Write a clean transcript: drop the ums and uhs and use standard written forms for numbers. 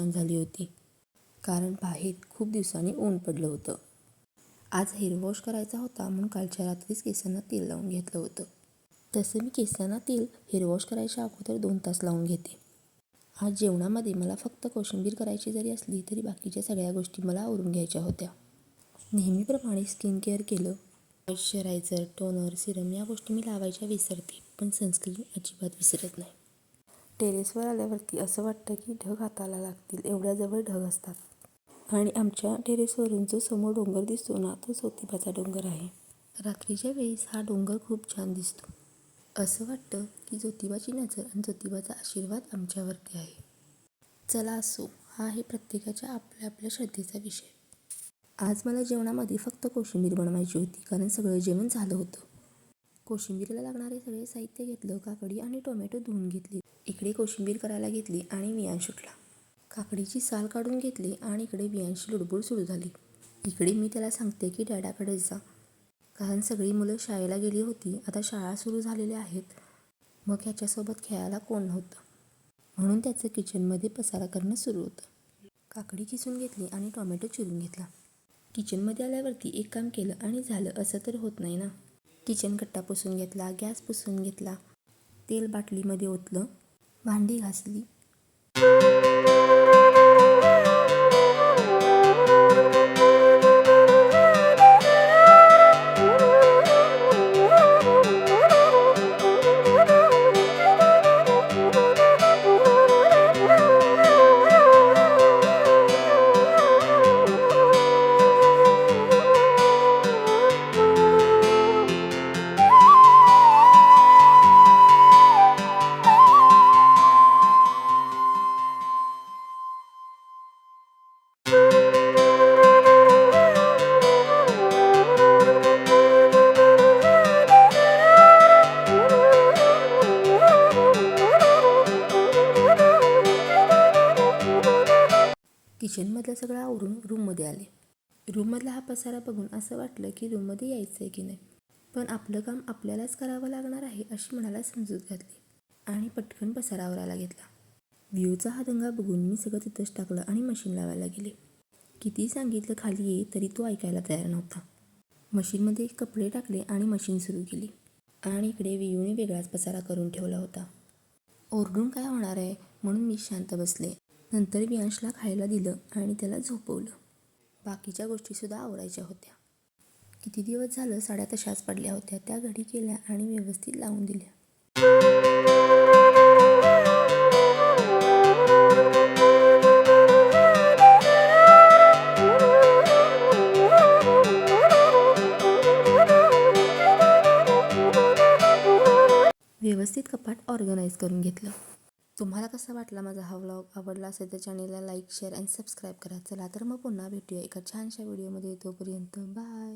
छान झाली होती, कारण बाहेर खूप दिवसांनी ऊन पडलं होतं. आज हेअर वॉश करायचा होता म्हणून कालच्या रात्रीच केसांना तेल लावून घेतलं होतं. तसं मी केसांना तेल हेअर वॉश करायच्या अगोदर 2 तास लावून घेते. आज जेवणामध्ये मला फक्त कोशिंबीर करायची जरी असली तरी बाकीच्या सगळ्या गोष्टी मला आवरून घ्यायच्या होत्या. नेहमीप्रमाणे स्किन केअर केलं. मॉइश्चरायझर, टोनर, सिरम या गोष्टी मी लावायच्या विसरते, पण सनस्क्रीन अजिबात विसरत नाही. टेरेसवर आल्यावरती असं वाटतं की ढग हाताला लागतील एवढ्या जवळ ढग असतात. आणि आमच्या टेरेसवरून जो समोर डोंगर दिसतो ना, तो ज्योतिबाचा डोंगर आहे. रात्रीच्या वेळेस हा डोंगर खूप छान दिसतो. असं वाटतं की ज्योतिबाची नजर आणि ज्योतिबाचा आशीर्वाद आमच्यावरती आहे. चला असो, हा आहे प्रत्येकाच्या आपल्या आपल्या श्रद्धेचा विषय. आज मला जेवणामध्ये फक्त कोशिंबीर बनवायची होती, कारण सगळं जेवण झालं होतं. कोशिंबीरला लागणारे सगळे साहित्य घेतलं. काकडी आणि टोमॅटो धुवून घेतली. इकडे कोशिंबीर करायला घेतली आणि वियांश उठला. काकडीची साल काढून घेतली आणि इकडे वियांशची लुडबुड सुरू झाली. इकडे मी त्याला सांगते की डॅडाकडे जा, कारण सगळी मुलं शाळेला गेली होती. आता शाळा सुरू झालेल्या आहेत, मग ह्याच्यासोबत खेळायला कोण नव्हतं, म्हणून त्याचं किचनमध्ये पसारा करणं सुरू होतं. काकडी किसून घेतली आणि टोमॅटो चिरून घेतला. किचनमध्ये आल्यावरती एक काम केलं आणि झालं असं तर होत नाही ना. किचन कट्टा पुसून घेतला, गॅस पुसून घेतला, तेल बाटलीमध्ये ओतलं, भांडी घासली. किचनमधलं सगळं आवरून रूममध्ये आले. रूममधला हा पसारा बघून असं वाटलं की रूममध्ये यायचं आहे की नाही, पण आपलं काम आपल्यालाच करावं लागणार आहे अशी मनाला समजूत घातली आणि पटकन पसारा आवरायला घेतला. व्ह्यूचा हा दंगा बघून मी सगळं तिथंच टाकलं आणि मशीन लावायला गेले. किती सांगितलं खाली ये तरी तो ऐकायला तयार नव्हता. मशीनमध्ये कपडे टाकले आणि मशीन सुरू केली. आणि इकडे वियूने वेगळाच पसारा करून ठेवला होता. ओरडून काय होणार आहे म्हणून मी शांत बसले. नंतर वियांशला खायला दिलं आणि त्याला झोपवलं. बाकीच्या गोष्टीसुद्धा आवरायच्या होत्या. किती दिवस झालं साड्या तशाच पडल्या होत्या, त्या घडी केल्या आणि व्यवस्थित लावून दिल्या. व्यवस्थित कपाट ऑर्गनाईज करून घेतलं. तुम्हाला कसा वाटला माझा हा व्लॉग? आवडला असेल तर चॅनेलला लाईक, शेअर आणि सबस्क्राईब करा. चला तर मग पुन्हा भेटूया एका छानशा व्हिडिओमध्ये. तोपर्यंत बाय.